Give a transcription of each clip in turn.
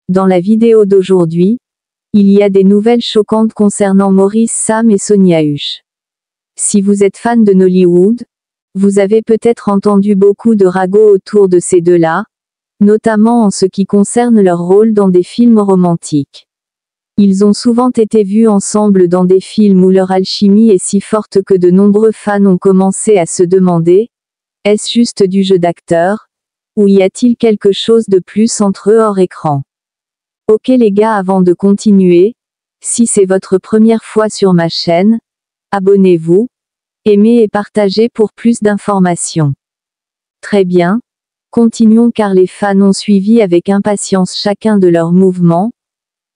Dans la vidéo d'aujourd'hui, il y a des nouvelles choquantes concernant Maurice Sam et Sonia Huche. Si vous êtes fan de Nollywood, vous avez peut-être entendu beaucoup de ragots autour de ces deux-là, notamment en ce qui concerne leur rôle dans des films romantiques. Ils ont souvent été vus ensemble dans des films où leur alchimie est si forte que de nombreux fans ont commencé à se demander, est-ce juste du jeu d'acteur, ou y a-t-il quelque chose de plus entre eux hors écran? Ok les gars, avant de continuer, si c'est votre première fois sur ma chaîne, abonnez-vous, aimez et partagez pour plus d'informations. Très bien, continuons car les fans ont suivi avec impatience chacun de leurs mouvements,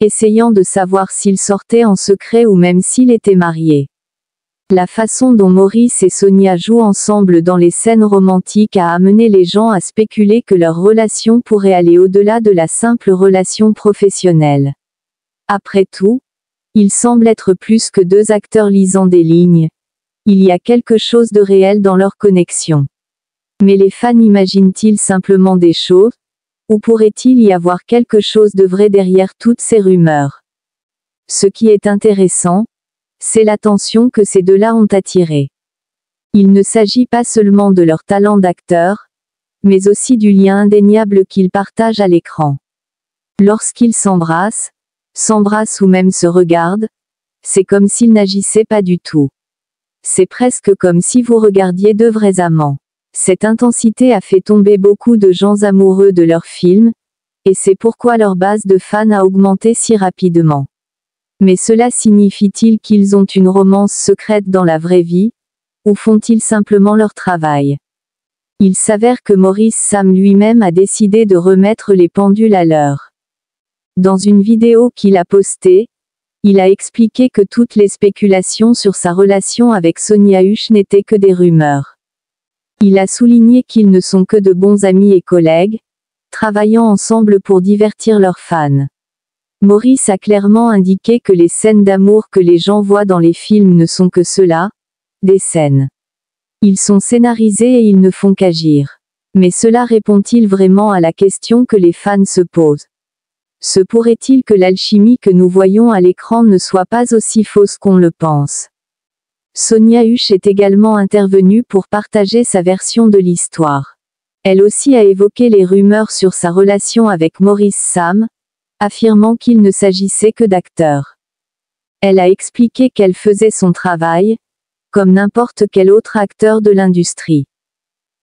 essayant de savoir s'il sortait en secret ou même s'il était marié. La façon dont Maurice et Sonia jouent ensemble dans les scènes romantiques a amené les gens à spéculer que leur relation pourrait aller au-delà de la simple relation professionnelle. Après tout, ils semblent être plus que deux acteurs lisant des lignes. Il y a quelque chose de réel dans leur connexion. Mais les fans imaginent-ils simplement des choses, ou pourrait-il y avoir quelque chose de vrai derrière toutes ces rumeurs? Ce qui est intéressant, c'est l'attention que ces deux-là ont attirée. Il ne s'agit pas seulement de leur talent d'acteur, mais aussi du lien indéniable qu'ils partagent à l'écran. Lorsqu'ils s'embrassent ou même se regardent, c'est comme s'ils n'agissaient pas du tout. C'est presque comme si vous regardiez deux vrais amants. Cette intensité a fait tomber beaucoup de gens amoureux de leurs films, et c'est pourquoi leur base de fans a augmenté si rapidement. Mais cela signifie-t-il qu'ils ont une romance secrète dans la vraie vie, ou font-ils simplement leur travail? Il s'avère que Maurice Sam lui-même a décidé de remettre les pendules à l'heure. Dans une vidéo qu'il a postée, il a expliqué que toutes les spéculations sur sa relation avec Sonia Huche n'étaient que des rumeurs. Il a souligné qu'ils ne sont que de bons amis et collègues, travaillant ensemble pour divertir leurs fans. Maurice a clairement indiqué que les scènes d'amour que les gens voient dans les films ne sont que cela, des scènes. Ils sont scénarisés et ils ne font qu'agir. Mais cela répond-il vraiment à la question que les fans se posent? Se pourrait-il que l'alchimie que nous voyons à l'écran ne soit pas aussi fausse qu'on le pense? Sonia Huche est également intervenue pour partager sa version de l'histoire. Elle aussi a évoqué les rumeurs sur sa relation avec Maurice Sam, affirmant qu'il ne s'agissait que d'acteurs. Elle a expliqué qu'elle faisait son travail, comme n'importe quel autre acteur de l'industrie.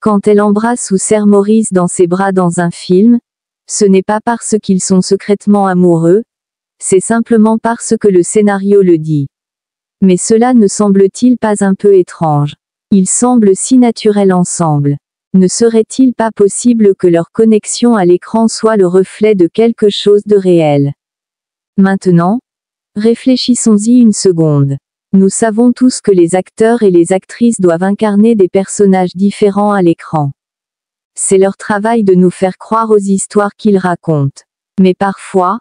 Quand elle embrasse ou serre Maurice dans ses bras dans un film, ce n'est pas parce qu'ils sont secrètement amoureux, c'est simplement parce que le scénario le dit. Mais cela ne semble-t-il pas un peu étrange? Ils semblent si naturels ensemble. Ne serait-il pas possible que leur connexion à l'écran soit le reflet de quelque chose de réel? Maintenant, réfléchissons-y une seconde. Nous savons tous que les acteurs et les actrices doivent incarner des personnages différents à l'écran. C'est leur travail de nous faire croire aux histoires qu'ils racontent. Mais parfois,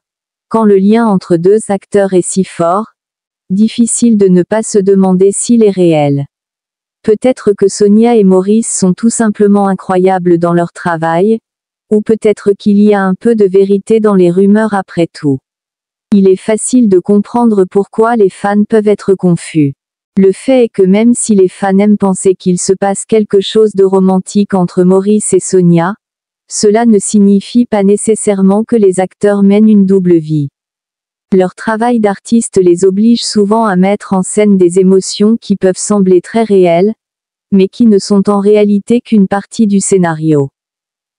quand le lien entre deux acteurs est si fort, difficile de ne pas se demander s'il est réel. Peut-être que Sonia et Maurice sont tout simplement incroyables dans leur travail, ou peut-être qu'il y a un peu de vérité dans les rumeurs après tout. Il est facile de comprendre pourquoi les fans peuvent être confus. Le fait est que même si les fans aiment penser qu'il se passe quelque chose de romantique entre Maurice et Sonia, cela ne signifie pas nécessairement que les acteurs mènent une double vie. Leur travail d'artiste les oblige souvent à mettre en scène des émotions qui peuvent sembler très réelles, mais qui ne sont en réalité qu'une partie du scénario.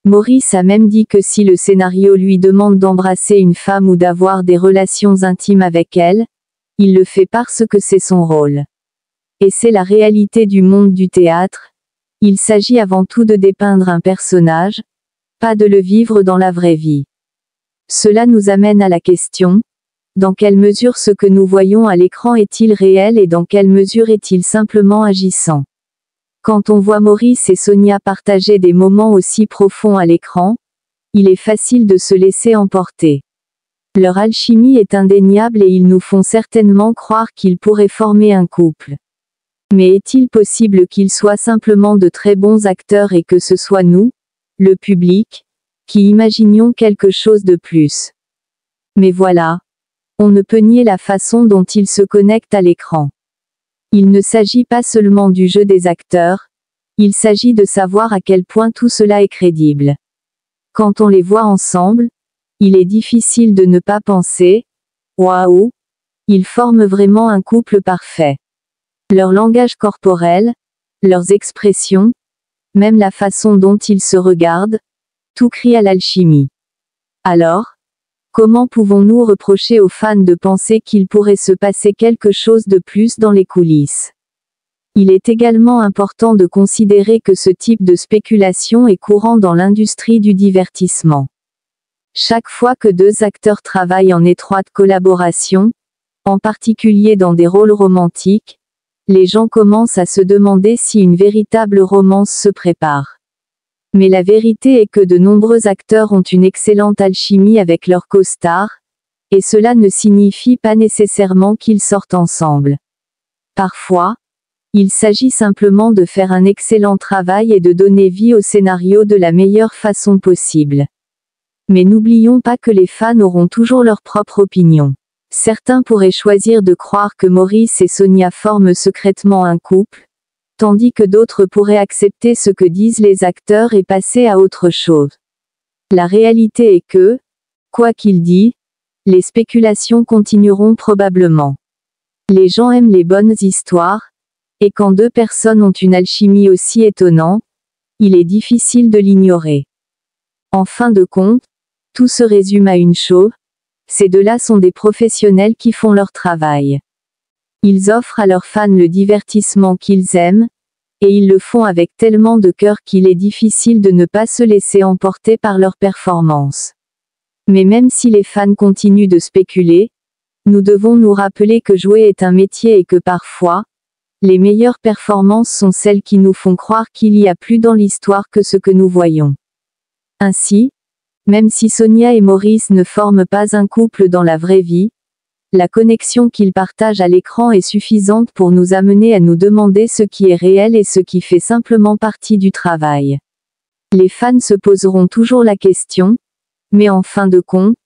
Maurice a même dit que si le scénario lui demande d'embrasser une femme ou d'avoir des relations intimes avec elle, il le fait parce que c'est son rôle. Et c'est la réalité du monde du théâtre, il s'agit avant tout de dépeindre un personnage, pas de le vivre dans la vraie vie. Cela nous amène à la question: dans quelle mesure ce que nous voyons à l'écran est-il réel et dans quelle mesure est-il simplement agissant? Quand on voit Maurice et Sonia partager des moments aussi profonds à l'écran, il est facile de se laisser emporter. Leur alchimie est indéniable et ils nous font certainement croire qu'ils pourraient former un couple. Mais est-il possible qu'ils soient simplement de très bons acteurs et que ce soit nous, le public, qui imaginions quelque chose de plus? Mais voilà, on ne peut nier la façon dont ils se connectent à l'écran. Il ne s'agit pas seulement du jeu des acteurs, il s'agit de savoir à quel point tout cela est crédible. Quand on les voit ensemble, il est difficile de ne pas penser « Waouh, ils forment vraiment un couple parfait ». Leur langage corporel, leurs expressions, même la façon dont ils se regardent, tout crie à l'alchimie. Alors, comment pouvons-nous reprocher aux fans de penser qu'il pourrait se passer quelque chose de plus dans les coulisses? Il est également important de considérer que ce type de spéculation est courant dans l'industrie du divertissement. Chaque fois que deux acteurs travaillent en étroite collaboration, en particulier dans des rôles romantiques, les gens commencent à se demander si une véritable romance se prépare. Mais la vérité est que de nombreux acteurs ont une excellente alchimie avec leurs co-stars, et cela ne signifie pas nécessairement qu'ils sortent ensemble. Parfois, il s'agit simplement de faire un excellent travail et de donner vie au scénario de la meilleure façon possible. Mais n'oublions pas que les fans auront toujours leur propre opinion. Certains pourraient choisir de croire que Maurice et Sonia forment secrètement un couple, tandis que d'autres pourraient accepter ce que disent les acteurs et passer à autre chose. La réalité est que, quoi qu'il dise, les spéculations continueront probablement. Les gens aiment les bonnes histoires, et quand deux personnes ont une alchimie aussi étonnante, il est difficile de l'ignorer. En fin de compte, tout se résume à une chose, ces deux-là sont des professionnels qui font leur travail. Ils offrent à leurs fans le divertissement qu'ils aiment, et ils le font avec tellement de cœur qu'il est difficile de ne pas se laisser emporter par leur performance. Mais même si les fans continuent de spéculer, nous devons nous rappeler que jouer est un métier et que parfois, les meilleures performances sont celles qui nous font croire qu'il y a plus dans l'histoire que ce que nous voyons. Ainsi, même si Sonia et Maurice ne forment pas un couple dans la vraie vie, la connexion qu'ils partagent à l'écran est suffisante pour nous amener à nous demander ce qui est réel et ce qui fait simplement partie du travail. Les fans se poseront toujours la question, mais en fin de compte,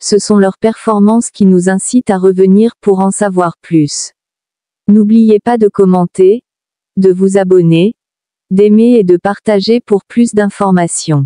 ce sont leurs performances qui nous incitent à revenir pour en savoir plus. N'oubliez pas de commenter, de vous abonner, d'aimer et de partager pour plus d'informations.